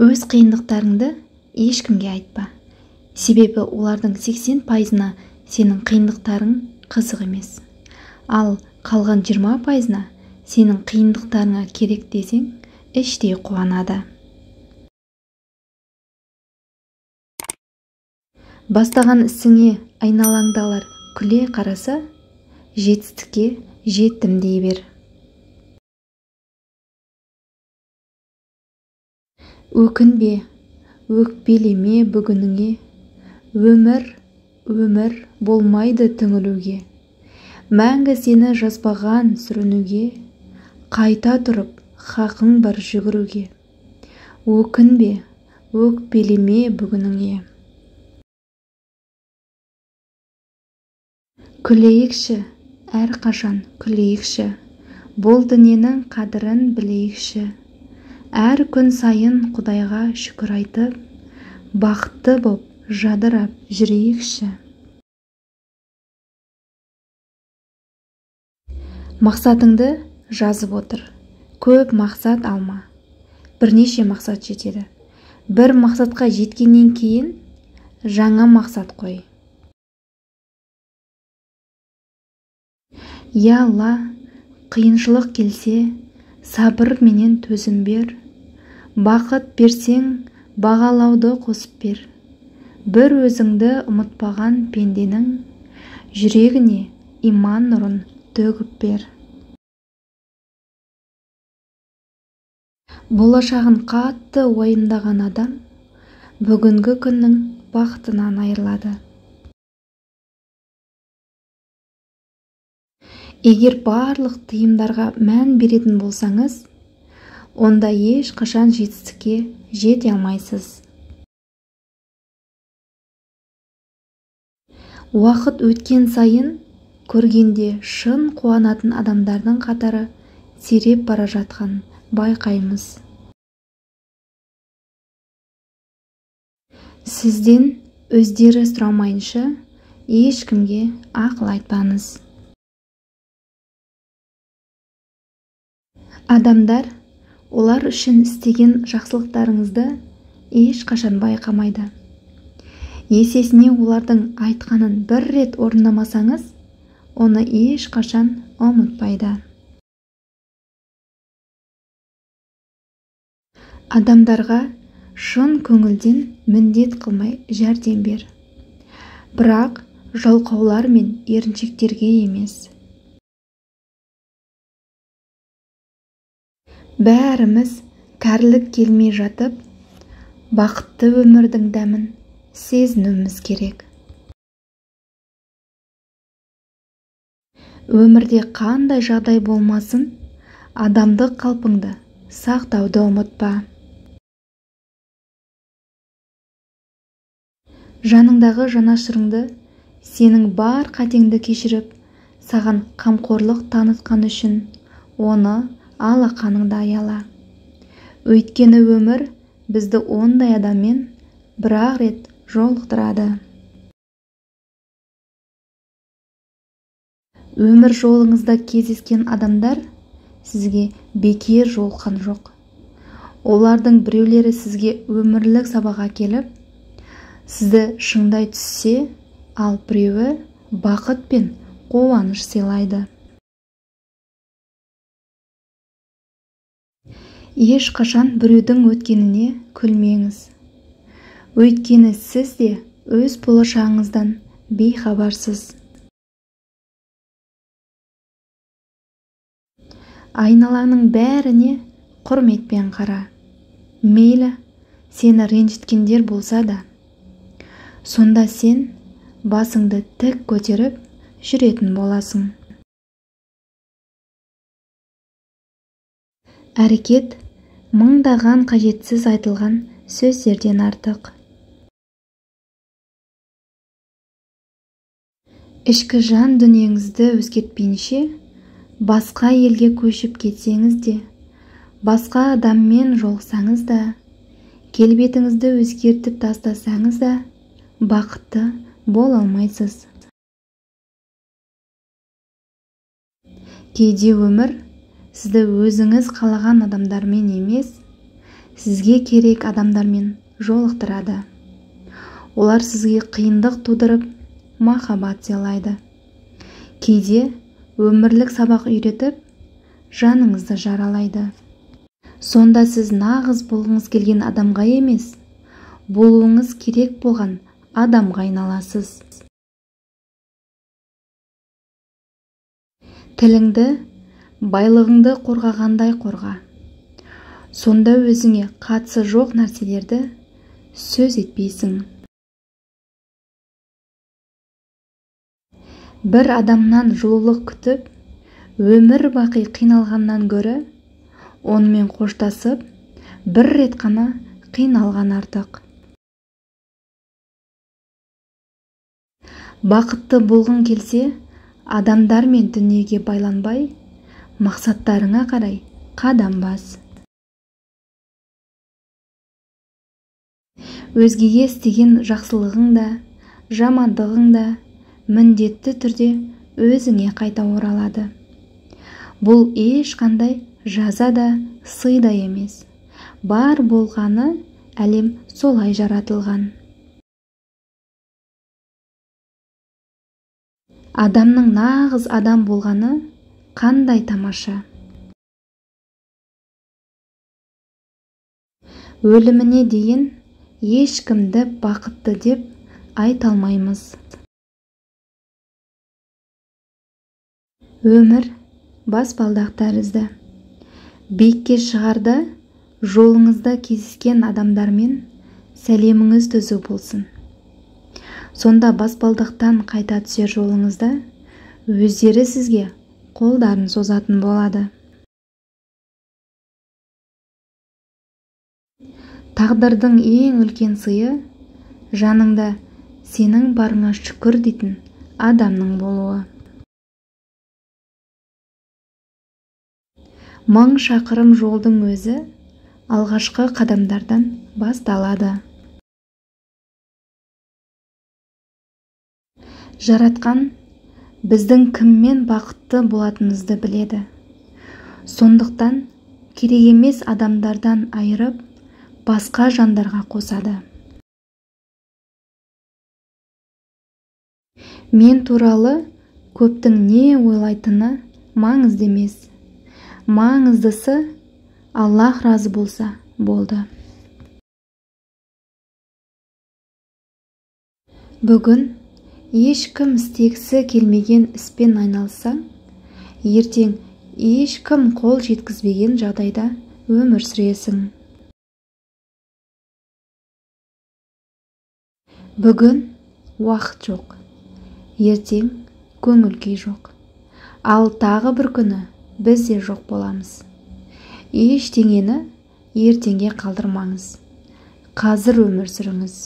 Өз қиындықтарыңды ешкімге айтпа. Себебі олардың 80%-на сенің қиындықтарың қызық емес. Ал қалған 20%-на сенің қиындықтарыңа керек десең, іштей қуанады. Бастаған ісіңе айналаңдағылар күле қараса, жетістікке жеттім дей бер. Өкінбе, өкпелеме бүгініңе, өмір болмайды түңілуге. Мәңгі сені жазбаған сүрінуге, қайта тұрып хақың бар жүгіруге. Өкінбе, өкпелеме бүгініңе. Күлейікші, әрқашан күлейікші, бұл дүниенің қадірін білейікші. Әр күн сайын Құдайға шүкір айтып, бақытты боп жадырап жүрейікші. Мақсатыңды жазып отыр. Көп мақсат алма. Бірнеше мақсат жетеді. Бір мақсатқа жеткеннен кейін жаңа мақсат қой. Я Алла, қиыншылық келсе, сабыр менен төзім бер. Бақыт берсең, бағалауды қосып бер. Бір өзіңді ұмытпаған пенденің жүрегіне иман нұрын төгіп бер. Болашағын қатты уайымдаған адам бүгінгі күннің бақытынан айырылады. Егер барлық тыйымдарға мән беретін болсаңыз, онда ешқашан жетістікке жете алмайсыз. Уақыт өткен сайын көргенде шын қуанатын адамдардың қатары сиреп бара жатқан байқаймыз. Сізден өздері сұрамайынша ешкімге ақыл айтпаңыз. Адамдар олар үшін істеген жақсылықтарыңызды ешқашан байқамайды. Есесіне олардың айтқанын бір рет орындамасаңыз, оны ешқашан ұмытпайды. Адамдарға шын көңілден міндет қылмай жәрдем бер. Бірақ жалқаулар мен еріншектерге емес. Бәріміз кәрілік келмей жатып, бақытты өмірдің дәмін сезінуіміз керек. Өмірде қандай жағдай болмасын, адамдық қалпыңды сақтауды ұмытпа. Жаныңдағы жанашырыңды сенің бар қатеңді кешіріп, саған қамқорлық танытқан үшін оны алақаныңда аяла. Өйткені өмір бізді ондай адаммен бір-ақ рет жолықтырады. Өмір жолыңызда кездескен адамдар сізге бекер жолыққан жоқ. Олардың біреулері сізге өмірлік сабақ әкеліп, сізді шыңдай түссе, ал біреуі бақыт пен қуаныш сыйлайды. Ешқашан біреудің өткеніне күлмеңіз. Өйткені сіз де өз болашағыңыздан бейхабарсыз. Айналаңның бәріне құрметпен қара. Мейлі, сені ренжіткендер болса да. Сонда сен басыңды тік көтеріп жүретін боласың. Әрекет мыңдаған қажетсіз айтылған сөздерден артық. Ішкі жан дүниеңізді өзгертпейінше, басқа елге көшіп кетсеңіз де, басқа адаммен жолықсаңыз да, келбетіңізді өзгертіп тастасаңыз да, бақытты бола алмайсыз. Кейде өмір сізді өзіңіз қалаған адамдармен емес, сізге керек адамдармен жолықтырады. Олар сізге қиындық тудырып, махаббат сыйлайды. Кейде өмірлік сабақ үйретіп, жаныңызды жаралайды. Сонда сіз нағыз болғыңыз келген адамға емес, болуыңыз керек болған адамға айналасыз. Тіліңді, байлығыңды қорғағандай қорға. Сонда өзіңе қатысы жоқ нәрселерді сөз етпейсің. Бір адамнан жылулық күтіп, өмір бақи қиналғаннан гөрі, онымен қоштасып, бір рет қана қиналған артық. Бақытты болғың келсе, адамдармен дүниеге байланбай, мақсаттарыңа қарай қадам бас. Өзгеге істеген жақсылығың да, жамандығың да міндетті түрде өзіңе қайта оралады. Бұл ешқандай жаза да, сый да емес. Бар болғаны әлем солай жаратылған. Адамның нағыз адам болғаны қандай тамаша. Өліміне дейін ешкімді бақытты деп айта алмаймыз. Өмір баспалдақ тәрізді. Биікке шығарда жолыңызда кездескен адамдармен сәлеміңіз түзу болсын. Сонда баспалдақтан қайта түсер жолыңызда өздері сізге қолдарын созатын болады. Тағдырдың ең үлкен сыйы жаныңда сенің барыңа шүкір дейтін адамның болуы. 1000 шақырым жолдың өзі алғашқы қадамдардан басталады. Жаратқан біздің кіммен бақытты болатынымызды біледі. Сондықтан керек емес адамдардан айырып, басқа жандарға қосады. Мен туралы көптің не ойлайтыны маңызды емес. Маңыздысы Аллах разы болса болды. Бүгін ешкім істегісі келмеген іспен айналсаң, ертең ешкім қол жеткізбеген жағдайда өмір сүресің. Бүгін уақыт жоқ, ертең көңіл күй жоқ. Ал тағы бір күні біз де жоқ боламыз. Ештеңені ертеңге қалдырмаңыз. Қазір өмір сүріңіз.